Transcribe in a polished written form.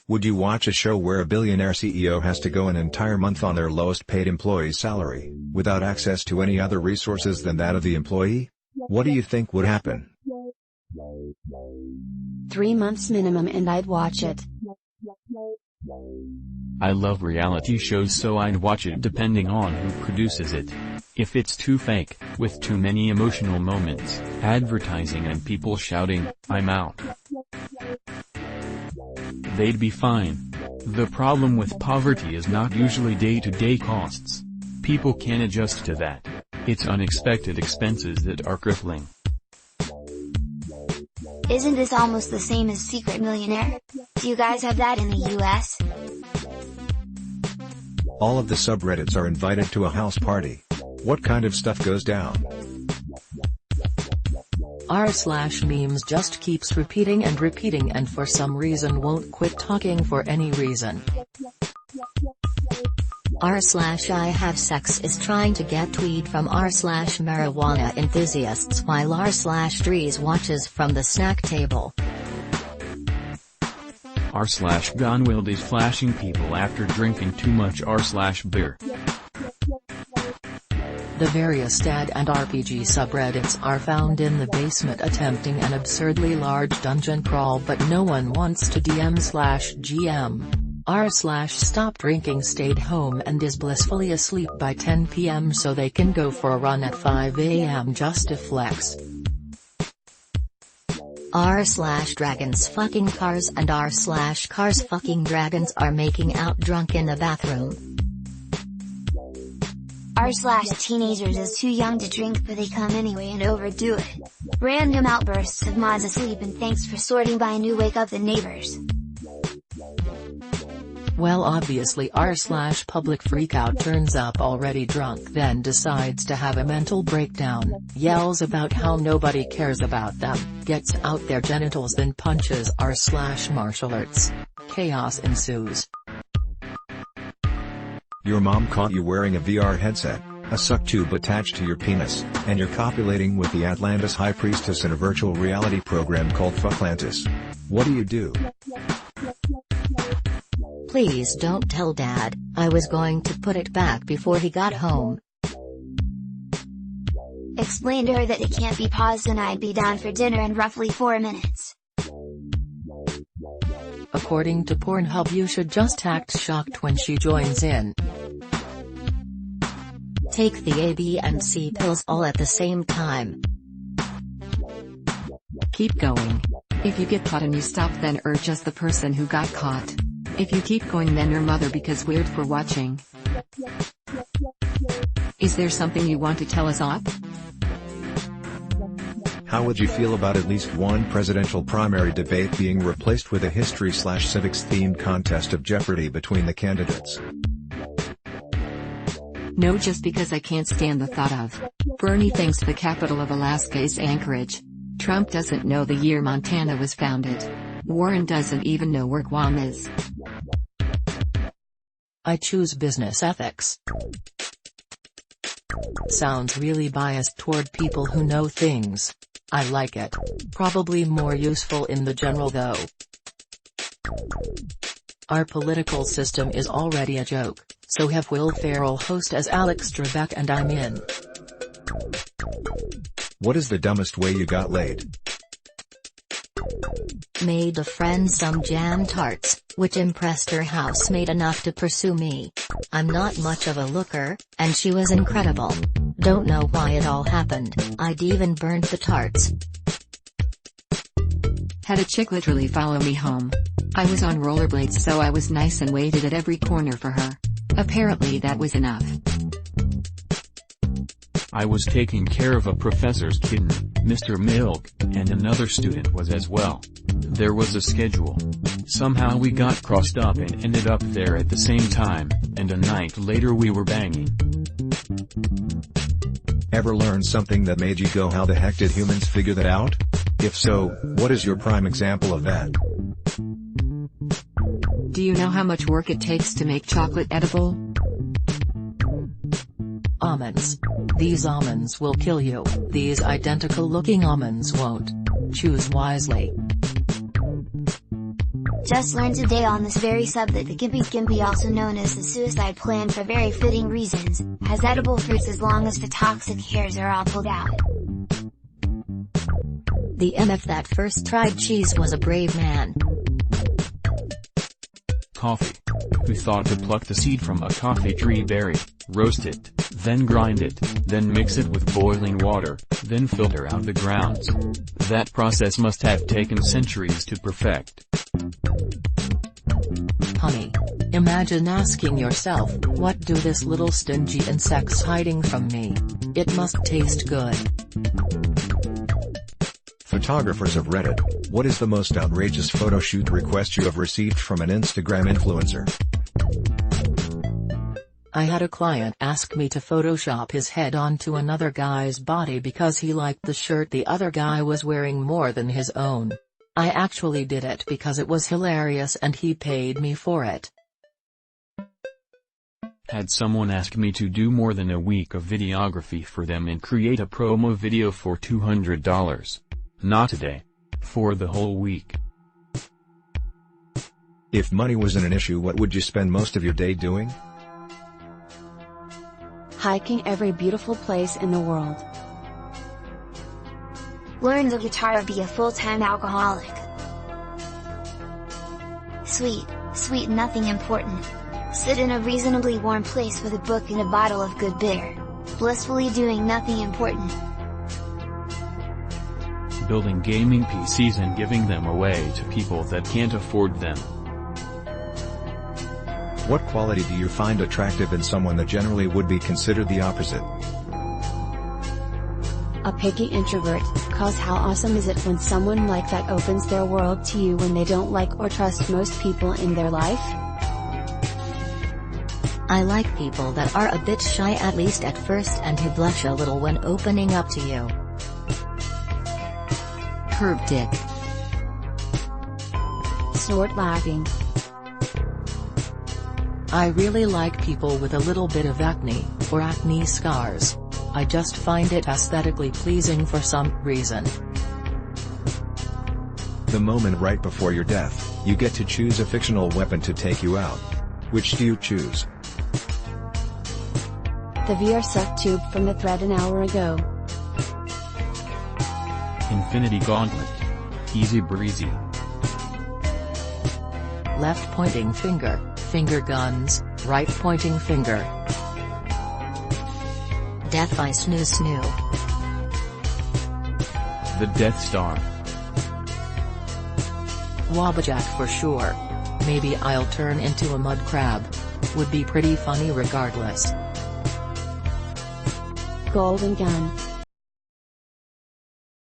Would you watch a show where a billionaire CEO has to go an entire month on their lowest paid employee's salary, without access to any other resources than that of the employee? What do you think would happen? 3 months minimum and I'd watch it. I love reality shows, so I'd watch it depending on who produces it. If it's too fake, with too many emotional moments, advertising and people shouting, I'm out, they'd be fine. The problem with poverty is not usually day-to-day costs. People can adjust to that. It's unexpected expenses that are crippling. Isn't this almost the same as Secret Millionaire? Do you guys have that in the US? All of the subreddits are invited to a house party. What kind of stuff goes down? r/memes just keeps repeating and for some reason won't quit talking for any reason. r/I have sex is trying to get tweed from r/marijuana enthusiasts while r/Dries watches from the snack table. r/Gone Wild is flashing people after drinking too much r/beer. The various dad and RPG subreddits are found in the basement attempting an absurdly large dungeon crawl, but no one wants to DM/GM. r/Stop Drinking stayed home and is blissfully asleep by 10 p.m. so they can go for a run at 5 a.m. just to flex. r/dragons fucking cars and r/cars fucking dragons are making out drunk in the bathroom. r/teenagers is too young to drink but they come anyway and overdo it. Random outbursts of mods asleep and thanks for sorting by a new wake up the neighbors. Well, obviously r/public freakout turns up already drunk, then decides to have a mental breakdown, yells about how nobody cares about them, gets out their genitals, then punches r/martial arts. Chaos ensues. Your mom caught you wearing a VR headset, a Sucktube attached to your penis, and you're copulating with the Atlantis High Priestess in a virtual reality program called Fucklantis. What do you do? Please don't tell Dad, I was going to put it back before he got home. Explain to her that it can't be paused and I'd be down for dinner in roughly 4 minutes. According to Pornhub, you should just act shocked when she joins in. Take the A, B and C pills all at the same time. Keep going. If you get caught and you stop, then you're just the person who got caught. If you keep going, then your mother because weird for watching. Is there something you want to tell us op? How would you feel about at least one presidential primary debate being replaced with a history/civics themed contest of Jeopardy between the candidates? No, just because I can't stand the thought of. Bernie thinks the capital of Alaska is Anchorage. Trump doesn't know the year Montana was founded. Warren doesn't even know where Guam is. I choose business ethics. Sounds really biased toward people who know things. I like it. Probably more useful in the general though. Our political system is already a joke, so have Will Ferrell host as Alex Trebek and I'm in. What is the dumbest way you got laid? Made a friend some jam tarts, which impressed her housemate enough to pursue me. I'm not much of a looker, and she was incredible. Don't know why it all happened, I'd even burned the tarts. Had a chick literally follow me home. I was on rollerblades, so I was nice and waited at every corner for her. Apparently that was enough. I was taking care of a professor's kitten, Mr. Milk, and another student was as well. There was a schedule. Somehow we got crossed up and ended up there at the same time, and a night later we were banging. Ever learn something that made you go, how the heck did humans figure that out? If so, what is your prime example of that? Do you know how much work it takes to make chocolate edible? Almonds. These almonds will kill you. These identical looking almonds won't. Choose wisely. Just learned today on this very sub that the gimpy, also known as the suicide plan for very fitting reasons, has edible fruits as long as the toxic hairs are all pulled out. The MF that first tried cheese was a brave man. Coffee. Who thought to pluck the seed from a coffee tree berry, roast it, then grind it, then mix it with boiling water, then filter out the grounds? That process must have taken centuries to perfect. Honey. Imagine asking yourself, what do this little stingy insects hiding from me? It must taste good. Photographers of Reddit, what is the most outrageous photo shoot request you have received from an Instagram influencer? I had a client ask me to Photoshop his head onto another guy's body because he liked the shirt the other guy was wearing more than his own. I actually did it because it was hilarious and he paid me for it. Had someone ask me to do more than a week of videography for them and create a promo video for $200. Not today. For the whole week. If money wasn't an issue, what would you spend most of your day doing? Hiking every beautiful place in the world. Learn the guitar or be a full-time alcoholic. Sweet nothing important. Sit in a reasonably warm place with a book and a bottle of good beer. Blissfully doing nothing important. Building gaming PCs and giving them away to people that can't afford them. What quality do you find attractive in someone that generally would be considered the opposite? A picky introvert, cause how awesome is it when someone like that opens their world to you when they don't like or trust most people in their life? I like people that are a bit shy at least at first and who blush a little when opening up to you. Curved dick. Snort laughing. I really like people with a little bit of acne, or acne scars. I just find it aesthetically pleasing for some reason. The moment right before your death, you get to choose a fictional weapon to take you out. Which do you choose? The VR Sucktube from the thread an hour ago. Infinity Gauntlet. Easy breezy. Left pointing finger, finger guns, right pointing finger. Death by Snoo Snoo. The Death Star. Wabbajack for sure. Maybe I'll turn into a mud crab. Would be pretty funny regardless. Golden gun.